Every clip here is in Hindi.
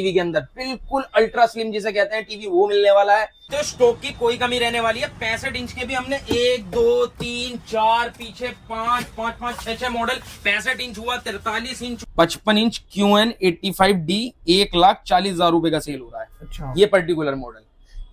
टीवी के अंदर बिल्कुल अल्ट्रा स्लिम जिसे कहते हैं टीवी वो मिलने वाला है। तो स्टॉक की कोई कमी रहने वाली है। 65 इंच के भी हमने 1 2 3 4 पीछे 5 5 5 6 6 मॉडल। 65 इंच हुआ, 43 इंच, 55 इंच QN 85D 1,40,000 रुपए का सेल हो रहा है। अच्छा, ये पर्टिकुलर मॉडल,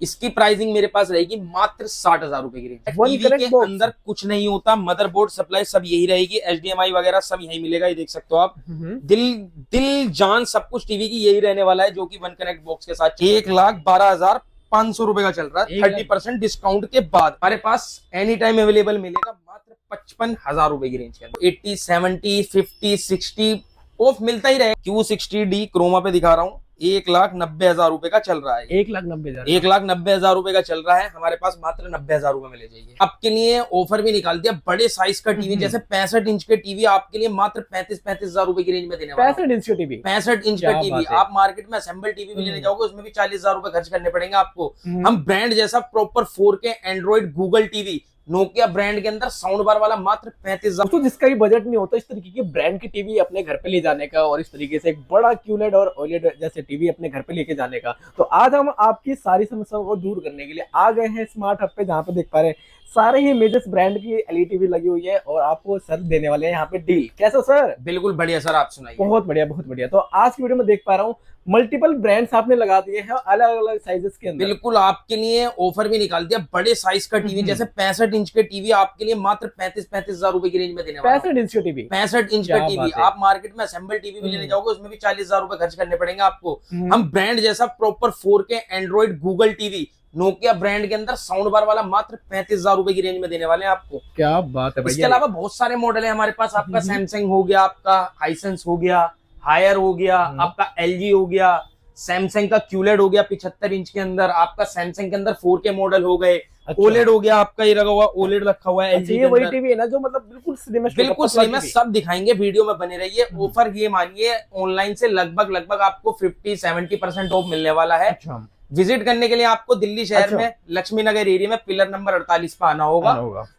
इसकी प्राइसिंग मेरे पास रहेगी मात्र 60,000 रुपए की रेंज। टीवी के अंदर कुछ नहीं होता, मदरबोर्ड सप्लाई सब यही रहेगी, HDMI वगैरह सब यही मिलेगा। ये देख सकते हो आप, दिल जान सब कुछ टीवी की यही रहने वाला है, जो कि वन कनेक्ट बॉक्स के साथ 1,12,500 रुपए का चल रहा है। 30% डिस्काउंट के बाद हमारे पास एनी टाइम अवेलेबल मिलेगा मात्र 55,000 रुपए की रेंज के अंदर। 80 70 50 60 ऑफ मिलता ही रहेगा। Q60D क्रोमा पे दिखा रहा हूँ, 1,90,000 रुपए का चल रहा है। 1,90,000 रुपए का चल रहा है हमारे पास, मात्र 90,000 रुपए में ले जाइए। आपके लिए ऑफर भी निकाल दिया, बड़े साइज का टीवी जैसे 65 इंच के टीवी आपके लिए मात्र 35,000 रुपए की रेंज में देने वाला। 65 इंच का टीवी, 65 इंच का टीवी आप मार्केट में असेंबल टीवी भी लेने जाओगे, उसमें भी 40,000 रुपए खर्च करने पड़ेंगे आपको। हम ब्रांड जैसा proper 4K Android Google TV Nokia brand के अंदर साउंड बार वाला मात्र 35,000। तो जिसका भी बजट नहीं होता इस तरीके के ब्रांड की टीवी अपने घर पे ले जाने का, और इस तरीके से एक बड़ा QLED और OLED जैसे टीवी अपने घर पे लेके जाने का, तो आज हम आपकी सारी समस्याओं को दूर करने के लिए आ गए हैं स्मार्ट हब पे, जहाँ पे देख पा रहे हैं सारे ही मेजर्स ब्रांड की LED टीवी लगी हुई है, और आपको सर देने वाले हैं यहाँ पे डील। कैसा सर? बिल्कुल बढ़िया सर, आप सुनाइए। बहुत बढ़िया, बहुत बढ़िया। तो आज की वीडियो में देख पा रहा हूँ मल्टीपल ब्रांड्स आपने लगा दिए हैं अलग अलग साइजेस के अंदर। बिल्कुल, आपके लिए ऑफर भी निकाल दिया, बड़े साइज का टीवी जैसे 65 इंच के टीवी आपके लिए मात्र 35,000 रुपए की रेंज में देने वाला। 65 इंच का टीवी, 65 इंच का टीवी आप मार्केट में असेंबल टीवी भी लेने जाओगे, उसमें भी 40,000 रुपए खर्च करने पड़ेंगे आपको। हम ब्रांड जैसा proper 4K Android Google TV Nokia brand के अंदर साउंड बार वाला मात्र 35,000 रुपए की रेंज में देने वाले हैं आपको। क्या बात है भैया। इसके अलावा बहुत सारे मॉडल है हमारे पास। आपका सैमसंग हो गया, आपका हाइसेंस हो गया, हायर हो गया, आपका LG हो गया, सैमसंग का QLED हो गया 75 इंच के अंदर, आपका सैमसंग के अंदर 4K मॉडल हो गए। अच्छा। OLED हो गया आपका, ये लगा हुआ OLED रखा हुआ है। ये वही टीवी है ना जो मतलब बिल्कुल स्लिम है? बिल्कुल स्लिम है, सब दिखाएंगे, वीडियो में बने रहिए। ऑफर ये मानिए ऑनलाइन से लगभग आपको 50-70% ऑफ मिलने वाला है। अच्छा। विजिट करने के लिए आपको दिल्ली शहर में लक्ष्मी नगर एरिया में पिलर नंबर 48 पे आना होगा।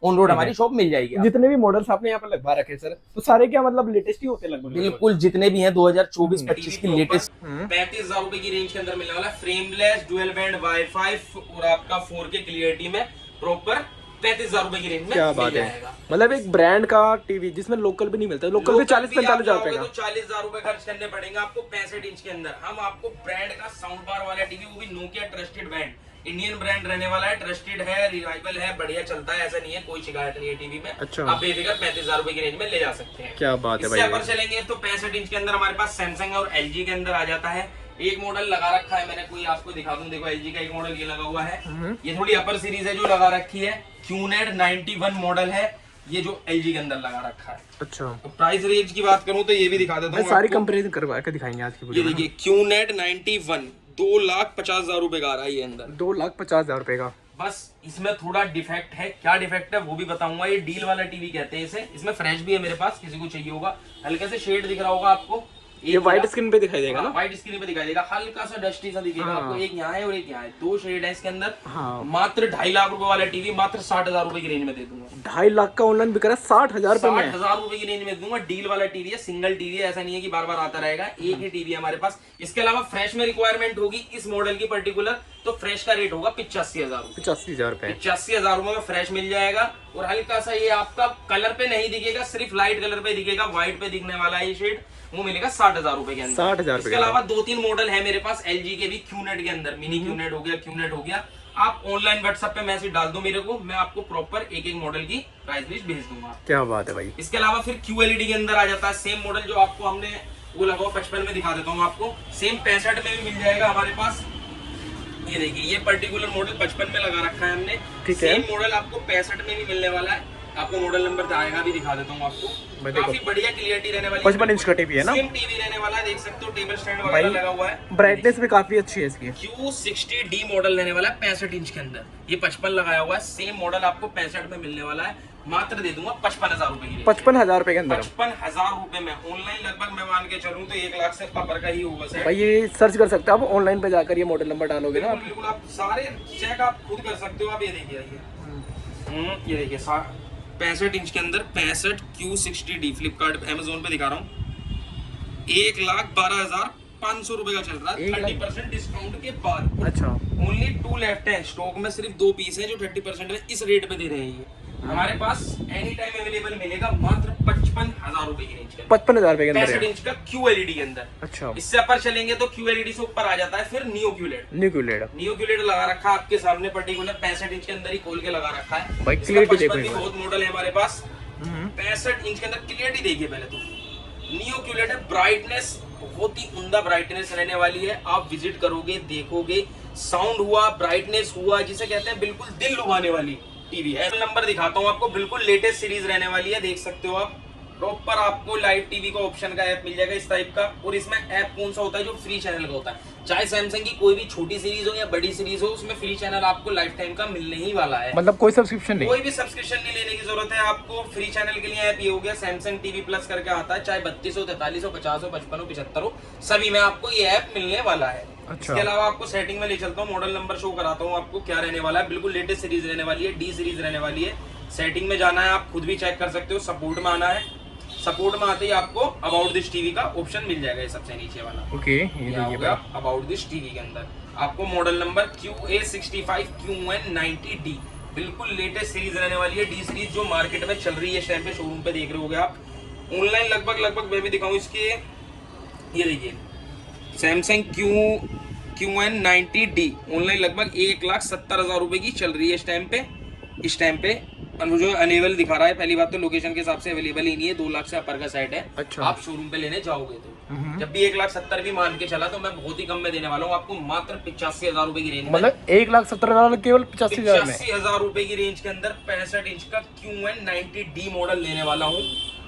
ऑन रोड हमारी शॉप मिल जाएगी। जितने भी मॉडल्स आपने यहाँ पर लगवा रखे सर, तो सारे क्या मतलब लेटेस्ट ही होते हैं लगभग? बिल्कुल, जितने भी हैं 2024-25 की लेटेस्ट। 35,000 रुपए की रेंज के अंदर मिलने वाला, फ्रेमलेस डुअल बैंड वाईफाई और आपका 4K क्लियरिटी में प्रॉपर 35,000 रुपए की रेंज में। क्या बात है, मतलब एक ब्रांड का टीवी जिसमें लोकल भी नहीं मिलता। लोकल भी 40-45,000 रुपए का, तो 40,000 रुपए खर्च करने पड़ेंगे आपको 65 इंच के अंदर। हम आपको ब्रांड का साउंड बार वाला टीवी, वो भी Nokia trusted brand, Indian brand रहने वाला है, ट्रस्टेड है, रिवाइवल है, बढ़िया चलता है, ऐसा नहीं है, कोई शिकायत नहीं है टीवी में। अच्छा। आप बेफिक्र 35,000 रुपए की रेंज में ले जा सकते हैं। क्या बात है भाई। चलेंगे तो 65 इंच के अंदर हमारे पास सैमसंग और LG के अंदर आ जाता है। एक मॉडल लगा रखा है मैंने, कोई आपको दिखा दूं, देखो LG का एक मॉडल ये लगा हुआ है। ये थोड़ी अपर सीरीज है जो लगा रखी है, QNED 91 मॉडल है ये जो LG के अंदर लगा रखा है। अच्छा। तो प्राइस रेंज की बात करूं तो ये भी दिखा देता हूँ, सारी कंपैरिजन करवा के दिखाएंगे आज की वीडियो में। ये देखिए QNED 91 2,50,000 रुपए का आ रहा है ये अंदर, 2,50,000 रुपए का। बस इसमें थोड़ा डिफेक्ट है, क्या डिफेक्ट है वो भी बताऊंगा। ये डील वाला टीवी कहते हैं इसे। इसमें फ्रेश भी है मेरे पास, किसी को चाहिए होगा। हल्के से शेड दिख रहा होगा आपको, ये व्हाइट स्क्रीन पे दिखाई देगा ना? व्हाइट स्क्रीन पे दिखाई देगा, हल्का सा डस्टी सा दिखेगा आपको। एक यहाँ है और एक यहाँ है, 2 शेड है इसके अंदर। मात्र 2.5 लाख रुपए वाला टीवी मात्र 60,000 रुपए की रेंज में दे दूंगा। 2.5 लाख का ऑनलाइन बिक रहा है 60,000 रुपए में? 60,000 रुपए की रेंज में दूंगा। डील वाला टीवी है, सिंगल टीवी है, ऐसा नहीं है कि बार बार आता रहेगा, एक ही टीवी है हमारे पास। इसके अलावा फ्रेश में रिक्वायरमेंट होगी इस मॉडल की पर्टिकुलर, तो फ्रेश का रेट होगा 85,000 रुपए। 85,000 रुपए, 85,000 रुपए में फ्रेश मिल जाएगा। और हल्का सा ये आपका कलर पे नहीं दिखेगा, सिर्फ लाइट कलर पे दिखेगा, व्हाइट पे दिखने वाला है ये शेड, वो मिलेगा 60,000 रुपए के अंदर। 60,000। इसके अलावा 2-3 मॉडल है मेरे पास LG के भी QNED के अंदर, मिनी QNED हो गया, QNED हो गया। आप ऑनलाइन व्हाट्सएप पे मैसेज डाल दो मेरे को, मैं आपको प्रॉपर एक मॉडल की प्राइस लिस्ट भेज दूंगा। क्या बात है भाई। इसके अलावा फिर QLED के अंदर आ जाता है सेम मॉडल जो आपको हमने वो लगा 55 में दिखा देता हूँ आपको, सेम 65 में भी मिल जाएगा हमारे पास। ये देखिए ये पर्टिकुलर मॉडल 55 में लगा रखा है हमने, सेम मॉडल आपको 65 में भी मिलने वाला है। आपको मॉडल नंबर आएगा भी दिखा देता हूँ आपको। काफी बढ़िया क्लियरिटी रहने वाली, 55 इंच का टीवी है ना? सेम टीवी रहने वाला है, देख सकते हो, टेबल स्टैंड वगैरह लगा हुआ है। ब्राइटनेस भी काफी अच्छी है इसकी। Q60D मॉडल रहने वाला है 65 इंच के अंदर, ये 55 लगाया हुआ है। सेम मॉडल आपको 65 में मिलने वाला है, मात्र दे दूंगा 55,000 रुपए की। 55,000 रुपए के अंदर, 55,000 रुपए में। ऑनलाइन लगभग मैं मान के चलूं तो 1 लाख से ऊपर का ही होगा भाई। ये सर्च कर सकते हो आप ऑनलाइन पे जाकर, ये मॉडल नंबर डालोगे ना? बिल्कुल, आप सारे चेक आप खुद कर सकते हो। आप ये देखिए, ये देखिए 65 इंच के अंदर 65 Q60D फ्लिपकार्ट अमेजोन पे दिखा रहा हूँ, 1,12,000 500 रुपए का चल रहा है 30% डिस्काउंट के बाद। अच्छा, ओनली 2 लेफ्ट है स्टॉक में, सिर्फ 2 पीस है जो 30% में इस रेट पे दे रहे हैं। ये हमारे पास एनी टाइम अवेलेबल मिलेगा मात्र 55,000 रुपए की रेंज के 55,000 रुपए के अंदर 65 है। इंच का QLED के अंदर। अच्छा, इससे ऊपर चलेंगे तो QLED से ऊपर आ जाता है फिर नियो QLED लगा रखा है आपके सामने, पर्टिकुलर 65 इंच के अंदर ही खोल के लगा रखा है भाई। इसका क्लियरिटी 55 देखो भी एक बार। बहुत मॉडल है हमारे पास। 65 इंच के अंदर क्लियरिटी देखिए पहले तो, नियो QLED है, ब्राइटनेस बहुत ही उम्दा ब्राइटनेस रहने वाली है। आप विजिट करोगे देखोगे, साउंड हुआ, ब्राइटनेस हुआ, जिसे कहते हैं बिल्कुल दिल लुभाने वाली टीवी है। नंबर दिखाता हूँ आपको, बिल्कुल लेटेस्ट सीरीज रहने वाली है, देख सकते हो आप। प्रॉपर आपको लाइव टीवी का ऑप्शन का ऐप मिल जाएगा इस टाइप का। और इसमें ऐप कौन सा होता है, जो फ्री चैनल का होता है। चाहे सैमसंग की कोई भी छोटी सीरीज हो या बड़ी सीरीज हो, उसमें फ्री चैनल आपको लाइफ टाइम का मिलने ही वाला है। मतलब कोई सब्सक्रिप्शन नहीं, कोई भी सब्सक्रिप्शन नहीं लेने की जरूरत है आपको। फ्री चैनल के लिए ऐप ये हो गया सैमसंग टीवी प्लस करके आता है, चाहे 32 हो, 43 हो, 50 हो, 55 हो, 75 हो, सभी में आपको ये ऐप मिलने वाला है। अच्छा। इसके अलावा आपको सेटिंग में ले चलता हूँ, मॉडल नंबर शो कराता हूँ आपको क्या रहने वाला है। बिल्कुल लेटेस्ट सीरीज रहने वाली है, डी सीरीज रहने वाली है। सेटिंग में जाना है, आप खुद भी चेक कर सकते हो। सपोर्ट में आना है, सपोर्ट में आते ही आपको अबाउट दिस टीवी का ऑप्शन मिल जाएगा, ये सबसे नीचे वाला। ओके, ये देखिए अबाउट दिस टीवी के अंदर आपको मॉडल नंबर QA65QN90D, बिल्कुल लेटेस्ट सीरीज रहने वाली है। डी सीरीज जो मार्केट में चल रही है इस टाइम पे, शोरूम पे देख रहे होगे आप। ऑनलाइन लगभग मैं भी दिखाऊं इसके, ये देखिए सैमसंग QN90D ऑनलाइन लगभग 1,70,000 रुपए की चल रही है इस टाइम पे। और मुझे अनेबल दिखा रहा है, पहली बात तो लोकेशन के हिसाब से अवेलेबल ही नहीं है, 2 लाख से अपर का सेट है। अच्छा। आप शोरूम पे लेने जाओगे तो जब भी 1,70,000 भी मान के चला, तो मैं बहुत ही कम में देने वाला हूँ आपको, मात्र 85,000 रुपए की रेंज में। मतलब 1,70,000 केवल 85,000 में, 85,000 रुपए की रेंज के अंदर 65 इंच का QN90D मॉडल लेने वाला हूँ।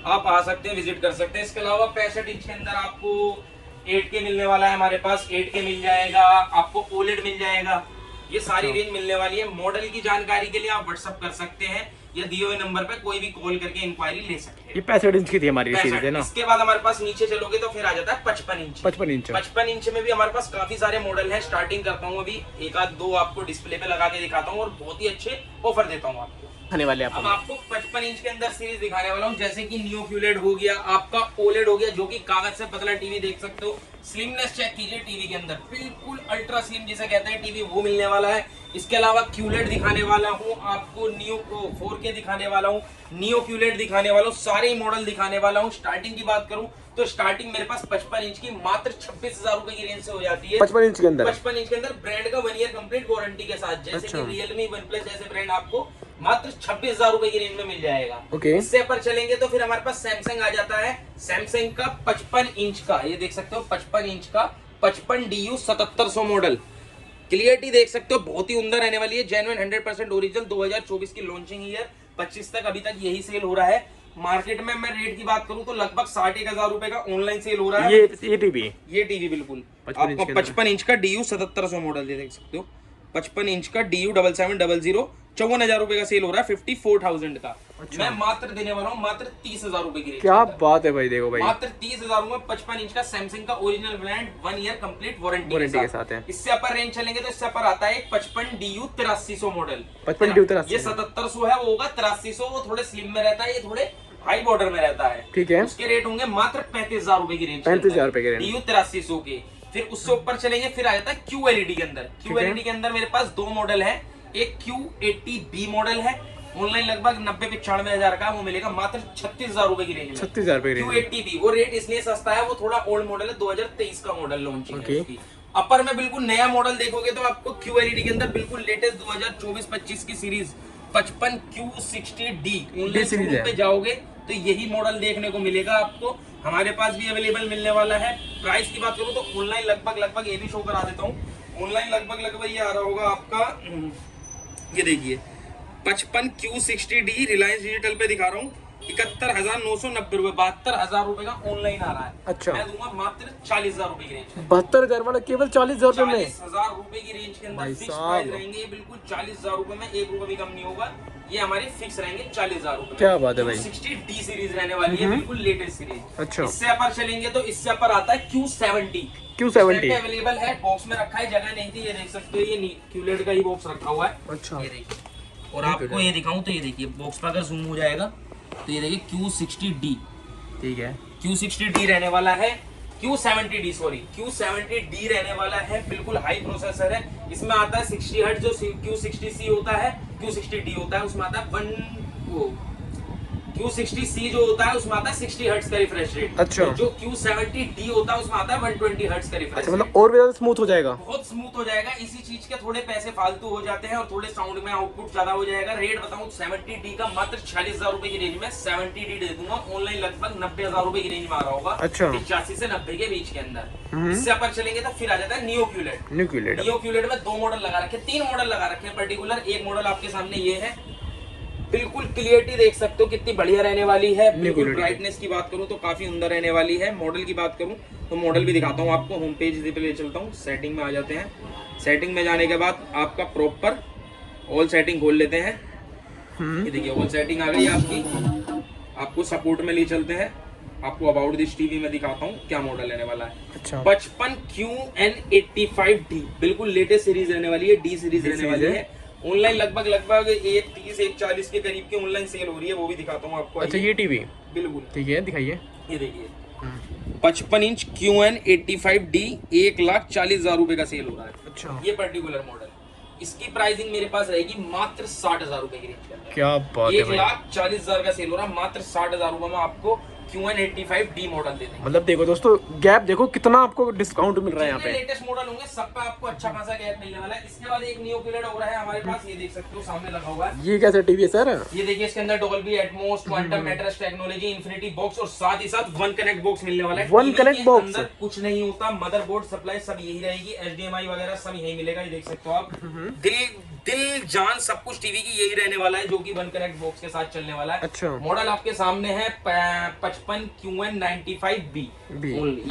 आप आ सकते हैं, विजिट कर सकते हैं। इसके अलावा 65 इंच के अंदर आपको 8K मिलने वाला है हमारे पास, 8K मिल जाएगा आपको, OLED मिल जाएगा। ये सारी रेंज मिलने वाली है। मॉडल की जानकारी के लिए आप व्हाट्सअप कर सकते हैं या दिए हुए नंबर पे कोई भी कॉल करके इंक्वायरी ले सकते हैं। ये 65 इंच की थी हमारी सीरीज है ना। इसके बाद हमारे पास नीचे चलोगे तो फिर आ जाता है 55 इंच। 55 इंच में भी हमारे पास काफी सारे मॉडल हैं। स्टार्टिंग करता हूँ अभी, एक आध दो आपको डिस्प्ले पे लगा के दिखाता हूँ और बहुत ही अच्छे ऑफर देता हूँ आपको। आने वाले अब आपको 55 इंच के अंदर सीरीज दिखाने वाला हूँ, जैसे कि नियो QLED हो गया, आपका OLED हो गया, जो कि कागज से पतला टीवी देख सकते हो। स्लिमनेस चेक कीजिए टीवी के अंदर, बिल्कुल अल्ट्रा स्लिम जिसे कहते हैं टीवी, वो मिलने वाला है। इसके अलावा QLED दिखाने वाला हूँ आपको, नियो 4K दिखाने वाला हूँ, नियो QLED दिखाने वाला हूँ, सारे मॉडल दिखाने वाला हूँ। स्टार्टिंग की बात करूँ तो स्टार्टिंग मेरे पास 55 इंच की मात्र 26,000 रुपए की रेंज से हो जाती है। 55 इंच के अंदर 55 इंच के अंदर ब्रांड का 1 ईयर कंप्लीट वारंटी के साथ, जैसे कि रियलमी, OnePlus जैसे ब्रांड आपको मात्र 26,000 रुपए की रेंज में मिल जाएगा। ओके। इससे ऊपर चलेंगे तो फिर हमारे पास सैमसंग आ जाता है। सैमसंग का 55 इंच का, ये देख सकते हो 55 इंच का 55DU 7700 मॉडल। क्लियरिटी देख सकते हो, बहुत ही उम्दा रहने वाली है। जेन्युइन 100% ओरिजिनल, 2024 की लॉन्चिंग ईयर, 25 तक अभी तक यही सेल हो रहा है। मार्केट में मैं रेट की बात करूं तो लगभग 61,000 रुपए का ऑनलाइन सेल हो रहा है। ये टीवी बिल्कुल आपको 55 इंच का DU 7700 मॉडल देख सकते हो। 55 इंच का DU 7700 54,000 रुपए का सेल हो रहा है 54,000 का। मैं मात्र देने वाला हूँ मात्र 30,000 रुपए की रेंज। क्या बात है भाई, देखो भाई मात्र 30,000 में 55 इंच का सैमसंग का original brand 1 year complete warranty के साथ है। इससे अपर रेंज चलेंगे तो इससे अपर आता है 55DU 8300 मॉडल। 55DU 8300 ये 7700 है, वो होगा 8300। वो थोड़े स्लिम में रहता है, ये थोड़े हाई बॉर्डर में रहता है। ठीक है। उसके रेट होंगे मात्र 35,000 रुपए की रेंज। 35,000 रुपए की रेंज DU 8300 के। फिर उससे ऊपर चलेंगे, फिर आ जाता है QLED के अंदर। QLED के अंदर मेरे पास 2 मॉडल है। एक Q80B मॉडल है, ऑनलाइन लगभग 90-95 हजार का, वो मिलेगा मात्र 36,000 रुपए की रेंज में। 36,000 रुपए की रेंज। Q80B वो रेट इसलिए सस्ता है, वो थोड़ा ओल्ड मॉडल है, 2023 का मॉडल लॉन्चिंग है उसकी। अपर में बिल्कुल नया मॉडल देखोगे तो आपको QLED के अंदर बिल्कुल लेटेस्ट 2024-25 की सीरीज 55Q60D ऑनलाइन पे जाओगे तो यही मॉडल देखने को मिलेगा आपको। हमारे पास भी अवेलेबल मिलने वाला है। प्राइस की बात करूं तो ऑनलाइन लगभग ये भी शो करा देता हूँ। ऑनलाइन लगभग ये आ रहा होगा आपका, ये देखिए 55Q60D रिलायंस डिजिटल पे दिखा रहा हूँ 71,990 रुपए, 72,000 रुपए का ऑनलाइन आ रहा है। अच्छा। मैं दूंगा मात्र 40,000 रुपए की रेंज। 72,000 वाला केवल 40,000 रुपए में, 40,000 रुपए की रेंज के अंदर फिक्स प्राइस रहेंगे। बिल्कुल 40,000 रुपए में 1 रुपए भी कम नहीं होगा। ये हमारे फिक्स रहेंगे 40,000 रुपए। क्या बात है भाई। 60D सीरीज रहने वाली है, बिल्कुल लेटेस्ट सीरीज। अच्छा। इससे अपर चलेंगे तो इससे अपर आता है Q70 अवेलेबल है, बॉक्स में रखा है, जगह नहीं थी, ये देख सकते हो। ये QLED का ही बॉक्स रखा हुआ है। अच्छा। ये देखिए, और आपको ये दिखाऊं तो ये देखिए बॉक्स पर अगर जूम हो जाएगा तो ये देखिए Q60D, ठीक है, Q60D रहने वाला है। Q70D सॉरी Q70D रहने वाला है, बिल्कुल हाई प्रोसेसर है। इसमें आता है 60 हर्ट्ज जो Q60C होता है, Q60D होता है, उसमें आता है Q60C जो होता है उसमें आता है 60 हर्ट्ज का रिफ्रेश रेट। अच्छा। जो Q70D होता है उसमें आता है 120 हर्ट्ज का रिफ्रेश अच्छा, रेट। मतलब और भी ज्यादा स्मूथ हो जाएगा। बहुत स्मूथ हो जाएगा। इसी चीज के थोड़े पैसे फालतू हो जाते हैं और थोड़े साउंड में आउटपुट ज्यादा हो जाएगा। रेट बताऊं 70D का मात्र 46,000 रुपए की रेंज में 70D दे दूंगा। ऑनलाइन लगभग 90,000 रुपए की रेंज में आ रहा होगा। अच्छा। 85 से 90 के बीच के अंदर। इससे अपर चलेंगे तो फिर आ जाता है नियो क्यूलेट। नियो क्यूलेट में 2 मॉडल लगा रखे, 3 मॉडल लगा रखे हैं पर्टिकुलर। एक मॉडल आपके सामने ये है, बिल्कुल क्लियरिटी देख सकते हो कितनी बढ़िया रहने वाली है। बिल्कुल ब्राइटनेस की बात करूं तो काफी उम्दा रहने वाली है। मॉडल की बात करूं तो मॉडल भी दिखाता हूं आपको। होम पेज पे ले चलता हूं, सेटिंग में आ जाते हैं। सेटिंग में जाने के बाद आपका प्रॉपर ऑल सेटिंग खोल लेते हैं। ये देखिए ऑल सेटिंग आ गई आपकी। आपको सपोर्ट में ले चलते हैं। आपको अबाउट दिस टीवी में दिखाता हूँ क्या मॉडल रहने वाला है। अच्छा। 55QN85D बिल्कुल लेटेस्ट सीरीज रहने वाली है, डी सीरीज रहने वाली है। ऑनलाइन लगभग 130-140 के करीब की ऑनलाइन सेल हो रही है, वो भी दिखाता हूँ आपको। अच्छा, ये टीवी बिल्कुल ठीक है, दिखाइए। ये देखिए 55 इंच QN85D 1,40,000 रुपए का सेल हो रहा है। अच्छा, ये पर्टिकुलर मॉडल, इसकी प्राइसिंग मेरे पास रहेगी मात्र 60,000 रुपए की रेंज के अंदर। क्या बात है भाई। 1,40,000 का सेल हो रहा है, मात्र 60,000 रुपए में आपको QN85D मॉडल दे देंगे। मतलब देखो दोस्तों, गैप देखो कितना आपको डिस्काउंट मिल रहा है यहाँ पे। लेटेस्ट मॉडल होंगे सब पे आपको अच्छा खासा गैप मिलने वाला है। इसके बाद एक नियो क्यूलेट हो रहा है हमारे पास, ये देख सकते हो सामने लगा हुआ है। ये कैसा टीवी है सर? ये देखिए इसके अंदर Dolby Atmos, quantum mattress technology, infinity box और साथ ही साथ वन कनेक्ट बॉक्स मिलने वाला है। वन कनेक्ट बॉक्स अंदर कुछ नहीं होता, मदरबोर्ड सप्लाई सब यही रहेगी, HDMI वगैरह सब यही मिलेगा। ये देख सकते हो आप, दिल जान सब कुछ टीवी की यही रहने वाला है, जो कि वन कनेक्ट बॉक्स के साथ चलने वाला है। अच्छा। मॉडल आपके सामने है 55 QN95B।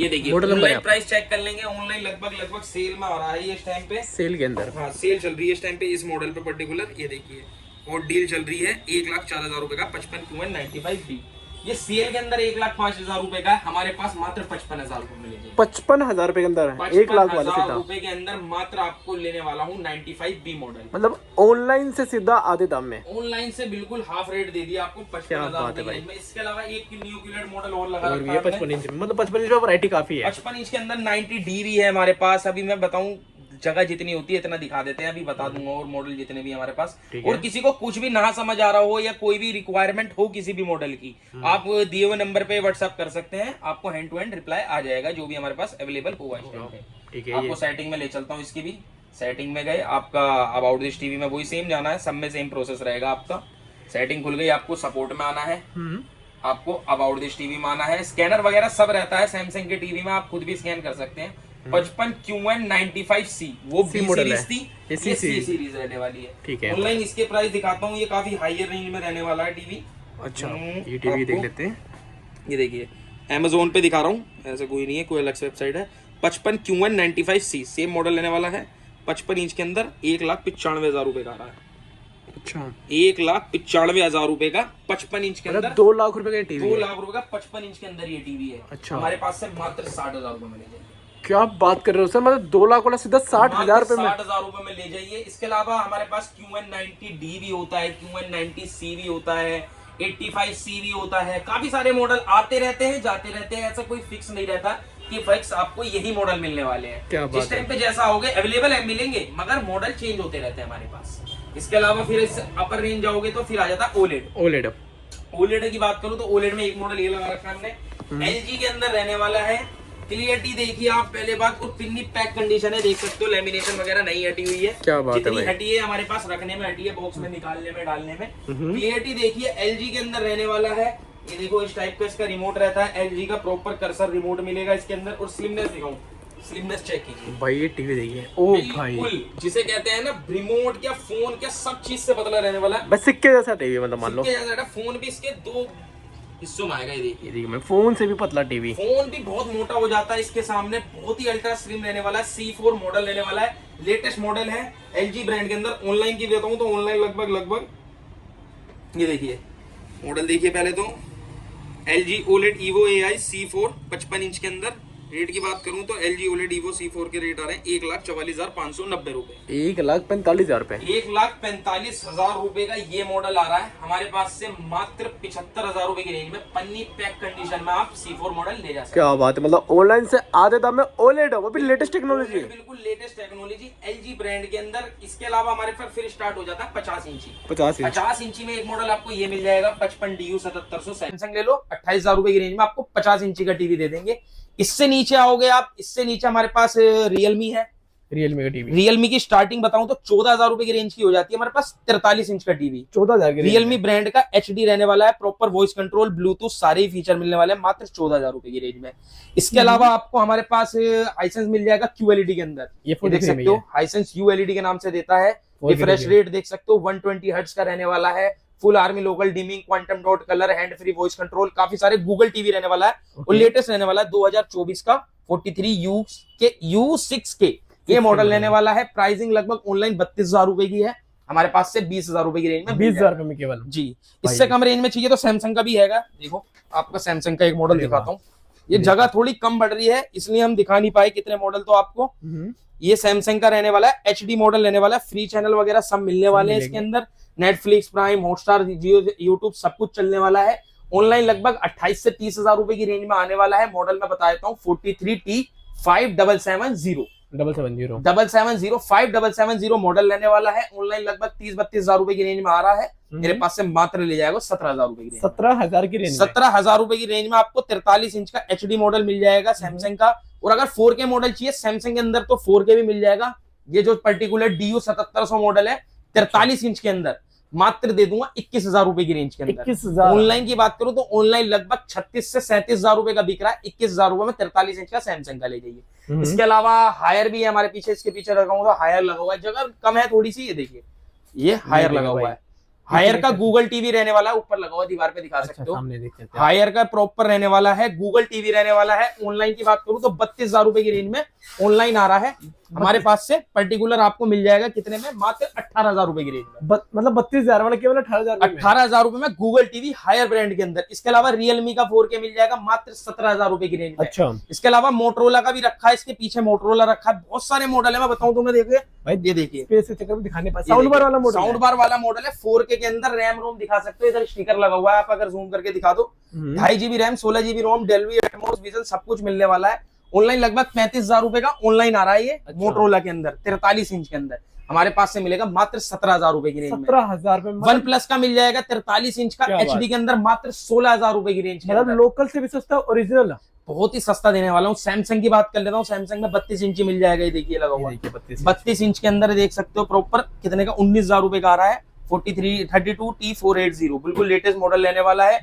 ये देखिए model number online price check कर लेंगे। ऑनलाइन लगभग सेल में आ रहा है ये इस टाइम पे, सेल के अंदर। हाँ सेल चल रही है इस टाइम पे इस मॉडल पे पर्टिकुलर। ये देखिए और डील चल रही है 1,04,000 रुपए का 55 QN95B। ये सेल के अंदर 1,05,000 रुपए का है, हमारे पास मात्र 55,000 रुपए मिलेगी। 55,000 रुपए के अंदर, 1 लाख वाला सीधा रुपए के अंदर मात्र आपको लेने वाला हूँ 95B मॉडल। मतलब ऑनलाइन से सीधा आधे दाम में। ऑनलाइन से बिल्कुल हाफ रेट दे दिया आपको 55,000 रुपए में। इसके अलावा एक न्यू क्यूलेट मॉडल और लगा रखा है 55 इंच, मतलब 55 इंच में वैरायटी काफी है। 55 इंच के अंदर 90D भी है हमारे पास। अभी मैं बताऊं जगह जितनी होती है इतना दिखा देते हैं, अभी बता दूंगा और मॉडल जितने भी हमारे पास। और किसी को कुछ भी ना समझ आ रहा हो या कोई भी रिक्वायरमेंट हो किसी भी मॉडल की, आप दिए हुए नंबर पे व्हाट्सएप कर सकते हैं, आपको हैंड टू हैंड रिप्लाई आ जाएगा जो भी हमारे पास अवेलेबल होगा इस टाइम पे। ठीक है, आपको सेटिंग में ले चलता हूँ। इसकी भी सेटिंग में गए, आपका अबाउट दिस टीवी में वही सेम जाना है, सब में सेम प्रोसेस रहेगा आपका। सेटिंग खुल गई, आपको सपोर्ट में आना है, आपको अबाउट दिस टीवी में आना है। स्कैनर वगैरह सब रहता है सैमसंग के टीवी में, आप खुद भी स्कैन कर सकते हैं। 55 QN95C वो B सीरीज थी, ये C सीरीज रहने वाली है। ठीक है, ऑनलाइन इसके प्राइस दिखाता हूँ, ये काफी हायर रेंज में रहने वाला है टीवी। अच्छा, ये टीवी देख लेते हैं। ये देखिए Amazon पे दिखा रहा हूँ, ऐसा कोई नहीं है, कोई अलग से वेबसाइट है। 55 QN95C सेम मॉडल लेने वाला है, 55 इंच के अंदर 1,95,000 रुपए का आ रहा है। अच्छा, 1,95,000 रुपए का 55 इंच के अंदर 2 लाख रुपए का टीवी, 2 लाख रुपए का 55 इंच के अंदर ये टीवी है। अच्छा, हमारे पास से मात्र 60,000 रुपए में ले जाइए। क्या बात कर रहे हो सर, मतलब 2 लाख वाला सीधा 60,000 रुपए में, 60,000 रुपए में ले जाइए। इसके अलावा हमारे पास QN90D भी होता है, QN90C भी होता है, 85C भी होता है। काफी सारे मॉडल आते रहते हैं जाते रहते हैं, ऐसा कोई फिक्स नहीं रहता कि फिक्स आपको यही मॉडल मिलने वाले हैं। जिस टाइम पे जैसा होगे अवेलेबल है मिलेंगे, मगर मॉडल चेंज होते रहते हैं हमारे पास। इसके अलावा फिर इस अपर रेंज जाओगे तो फिर आ जाता है ओलेड की बात करूं तो ओलेड में एक मॉडल ये लगा रखा है हमने, LG के अंदर रहने वाला है। क्लियरिटी देखिए आप, पहले बात, और पिन्नी पैक कंडीशन है, देख सकते हो, लेमिनेशन वगैरह नहीं हटी हुई है। क्या बात जितनी है भाई, हटी है हमारे पास रखने में हटी है, बॉक्स में निकालने में डालने में। क्लियरिटी देखिए LG के अंदर रहने वाला है। ये देखो इस टाइप का इसका रिमोट रहता है, LG का प्रॉपर कर्सर रिमोट मिलेगा इसके अंदर। और स्लिमनेस दिखाऊं, स्लिमनेस चेक कीजिए भाई, ये टीवी देखिए, ओ भाई, जिसे कहते हैं ना रिमोट क्या फोन क्या सब चीज से पतला रहने वाला है। बस सिक्के जैसा टीवी, मतलब मान लो सिक्के जैसा फोन भी इसके 2 हिस्सों में आएगा। ये देखिए मैं फोन से भी पतला टीवी, फोन भी बहुत मोटा हो जाता है इसके सामने, बहुत ही अल्ट्रा स्लिम रहने वाला है। C4 मॉडल रहने वाला है, लेटेस्ट मॉडल है LG ब्रांड के अंदर। ऑनलाइन की बताऊं तो ऑनलाइन लगभग ये देखिए मॉडल देखिए, पहले तो LG OLED Evo AI C4 55 inch के अंदर रेट की बात करूं तो LG OLED Evo C4 के रेट आ रहे हैं 1,44,590 रुपए। 1,45,000 रुपए। 1,45,000 रुपए का ये मॉडल आ रहा है हमारे पास से मात्र 75,000 रुपए की रेंज में पन्नी पैक कंडीशन में आप C4 मॉडल ले जा सकते हैं। क्या बात है, मतलब ऑनलाइन से आधे दाम में OLED, वो भी लेटेस्ट टेक्नोलॉजी। बिल्कुल लेटेस्ट टेक्नोलॉजी LG ब्रांड के अंदर। इसके अलावा हमारे पास फिर स्टार्ट हो जाता है 50 इंची। 50 इंची में एक मॉडल आपको ये मिल जाएगा 55 DU 7700। सैमसंग ले लो 28,000 रुपए की रेंज में आपको 50 इंची का टीवी दे देंगे। इससे नीचे आओगे आप, इससे नीचे हमारे पास रियलमी है। रियलमी का टीवी, रियलमी की स्टार्टिंग बताऊं तो 14,000 रुपए की रेंज की हो जाती है हमारे पास 43 इंच का टीवी। 14,000 की रियलमी ब्रांड का HD रहने वाला है, प्रॉपर वॉइस कंट्रोल ब्लूटूथ सारे ही फीचर मिलने वाले हैं मात्र 14,000 रुपए की रेंज में। इसके अलावा आपको हमारे पास हाइसेंस मिल जाएगा QLED के अंदर। ये देख सकते हो हाइसेंस ULED के नाम से देता है। रिफ्रेश रेट देख सकते हो 120 हर्ट्ज का रहने वाला है। Full army local dimming, quantum dot colour, hand free voice control, काफी सारे गूगल टीवी रहने वाला है। और लेटेस्ट रहने वाला है 2024 का 43U6K ये मॉडल रहने वाला है। प्राइसिंग लगभग ऑनलाइन 32,000 रुपए की है, हमारे पास से 20,000 रुपए की रेंज में। 20,000 रुपए में केवल जी। इससे कम रेंज में चाहिए तो सैमसंग का भी हैगा। देखो आपका सैमसंग का एक मॉडल दिखाता हूँ। ये जगह थोड़ी कम बढ़ रही है इसलिए हम दिखा नहीं पाए कितने मॉडल तो आपको। ये सैमसंग का रहने वाला है, HD मॉडल रहने वाला है। फ्री चैनल वगैरह सब मिलने वाले हैं इसके अंदर। नेटफ्लिक्स, प्राइम, हॉटस्टार, जियो, यूट्यूब सब कुछ चलने वाला है। ऑनलाइन लगभग 28 से 30,000 रुपए की रेंज में आने वाला है। मॉडल मैं बता देता हूँ 43T5770 5770 मॉडल रहने वाला है। ऑनलाइन लगभग 30-32,000 रुपए की रेंज में आ रहा है। मेरे पास से मात्र ले जाएगा 17,000 रुपए की रेंज। 17,000 की रेंज, 17,000 रुपए की रेंज में आपको 43 इंच का HD मॉडल मिल जाएगा सैमसंग का। और अगर 4K मॉडल चाहिए सैमसंग के अंदर तो 4K भी मिल जाएगा। ये जो पर्टिकुलर DU 7700 मॉडल है 43 इंच के अंदर मात्र दे दूंगा 21,000 रुपए की रेंज के अंदर। 21,000। ऑनलाइन की बात करूं तो ऑनलाइन लगभग 36 से 37,000 रुपए का बिक रहा है। 21,000 रुपए में 43 इंच का सैमसंग का ले जाइए। इसके अलावा हायर भी है हमारे पीछे, इसके पीछे लगा हुआ हायर लगा हुआ है, जगह कम है थोड़ी सी। ये देखिए ये हायर लगा हुआ है। हायर का गूगल टीवी रहने वाला है, ऊपर लगा हुआ दीवार पे दिखा सकते हो। हायर का प्रॉपर रहने वाला है, गूगल टीवी रहने वाला है। ऑनलाइन की बात करूं तो 32,000 रुपए की रेंज में ऑनलाइन आ रहा है हमारे पास से। पर्टिकुलर आपको मिल जाएगा कितने में, मात्र 18,000 रुपए की रेंज में। मतलब 32,000 वाला केवल 18,000 रुपए में गूगल टीवी हायर ब्रांड के अंदर। इसके अलावा रियलमी का 4K मिल जाएगा मात्र 17,000 रुपए की रेंज में। अच्छा। इसके अलावा मोटरोला का भी रखा है, इसके पीछे मोटरोला रखा है। बहुत सारे मॉडल है, मैं बताऊं तुम्हें। देखिए भाई, ये देखिए दिखाने पास साउंड बार वाला मॉडल, साउंड बार वाला मॉडल है। 4K के अंदर रैम रोम दिखा सकते हो। इधर स्टिकर लगा हुआ है, आप अगर जूम करके दिखा दो 2.5 GB रैम, 16 GB रोम, डेल्वी एटमॉस विजन सब कुछ मिलने वाला है। ऑनलाइन लगभग 35,000 रुपए का ऑनलाइन आ रहा है ये। अच्छा। मोटरोला के अंदर 43 इंच के अंदर हमारे पास से मिलेगा मात्र 17,000 रुपए की रेंज में। 17,000 रुपए। वन प्लस का मिल जाएगा 43 इंच का HD के अंदर मात्र 16,000 रुपए की रेंज। मतलब लोकल से भी सस्ता, ओरिजिनल बहुत ही सस्ता देने वाला हूँ। सैमसंग की बात कर लेता हूँ। सैमसंग में 32 इंची मिल जाएगा। ये देखिए लगा हुआ 32 इंच के अंदर देख सकते हो। प्रॉपर कितने का 19,000 रुपए का आ रहा है। 32T480 बिल्कुल लेटेस्ट मॉडल लेने वाला है।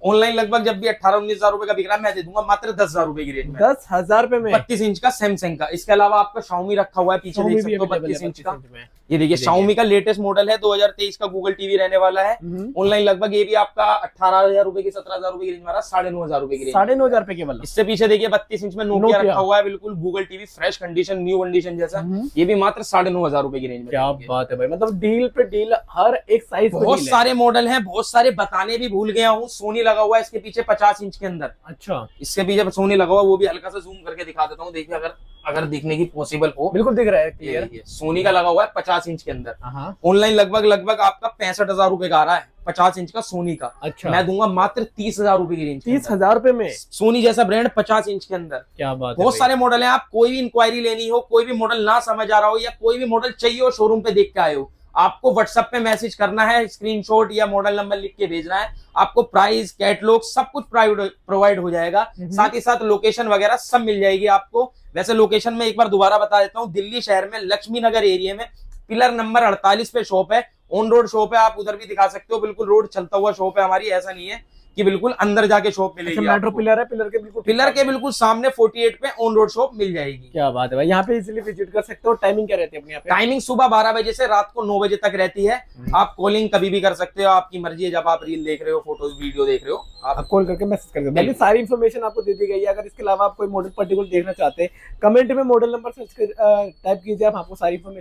ऑनलाइन लगभग जब भी 18-19,000 रुपए का बिक रहा है, मैं दे दूंगा मात्र 10,000 रुपए की रेंज में। 10,000 रुपए में 32 इंच का सैमसंग का। इसके अलावा आपका Xiaomi रखा हुआ है, पीछे देख सकते हो 32 इंच का। ये देखिए Xiaomi का लेटेस्ट मॉडल है, 2023 का गूगल टीवी रहने वाला है। ऑनलाइन लगभग ये भी आपका 18,000 रुपए की 17,000 रुपए की रेंज में 9,500 रुपए की रेंज। 9,500 रुपए केवल। इससे पीछे देखिए 32 इंच में नोकिया रखा हुआ है, बिल्कुल Google TV fresh condition, new condition जैसा। ये भी मात्र 9,500 रुपए की रेंज में। क्या बात है भाई, मतलब डील पे डील, हर एक साइज। बहुत सारे मॉडल हैं, बहुत सारे बताने भी भूल गया हूँ। सोनी लगा हुआ है इसके पीछे 50 इंच के अंदर। अच्छा। इसके पीछे सोनी लगा हुआ, वो भी हल्का सा जूम करके दिखा देता हूँ। देखिए अगर दिखने की पॉसिबल हो। बिल्कुल दिख रहा है क्लियर। सोनी का लगा हुआ है 50 इंच के अंदर। ऑनलाइन लगभग आपका 65,000 रुपए का आ रहा है 50 इंच का सोनी का। अच्छा। मैं दूंगा मात्र 30,000 रुपए की रेंज। 30,000 रुपए में सोनी जैसा ब्रांड 50 इंच के अंदर। क्या बात है। बहुत सारे मॉडल है। आप कोई भी इंक्वायरी लेनी हो, कोई भी मॉडल ना समझ आ रहा हो, या कोई भी मॉडल चाहिए हो, शोरूम पे देख के आए हो, आपको व्हाट्सएप पे मैसेज करना है, स्क्रीनशॉट या मॉडल नंबर लिख के भेजना है। आपको प्राइस, कैटलॉग सब कुछ प्रोवाइड हो जाएगा। साथ ही साथ लोकेशन वगैरह सब मिल जाएगी आपको। वैसे लोकेशन में एक बार दोबारा बता देता हूँ, दिल्ली शहर में लक्ष्मी नगर एरिया में पिलर नंबर 48 पे शॉप है। ऑन रोड शॉप है, आप उधर भी दिखा सकते हो। बिल्कुल रोड चलता हुआ शॉप है हमारी, ऐसा नहीं है कि बिल्कुल अंदर जाके शॉप मिलेगी। मेट्रो पिलर है, पिलर के बिल्कुल सामने 48 पे ऑन रोड शॉप मिल जाएगी। क्या बात है भाई, यहाँ पे इजीली विजिट कर सकते हो। टाइमिंग क्या रहती है अपनी यहाँ पे? टाइमिंग सुबह 12 बजे से रात को 9 बजे तक रहती है। आप कॉलिंग कभी भी कर सकते हो, आपकी मर्जी है। जब आप रील देख रहे हो, फोटोज वीडियो देख रहे हो, आप कॉल करके मैसेज कर सकते हो। सारी इन्फॉर्मेशन आपको दे दी गई है। अगर इसके अलावा आप कोई मॉडल पर्टिकुलर देखना चाहते हैं, कमेंट में मॉडल नंबर सर्च टाइप कीजिए, आप आपको सारी इन्फॉर्मेशन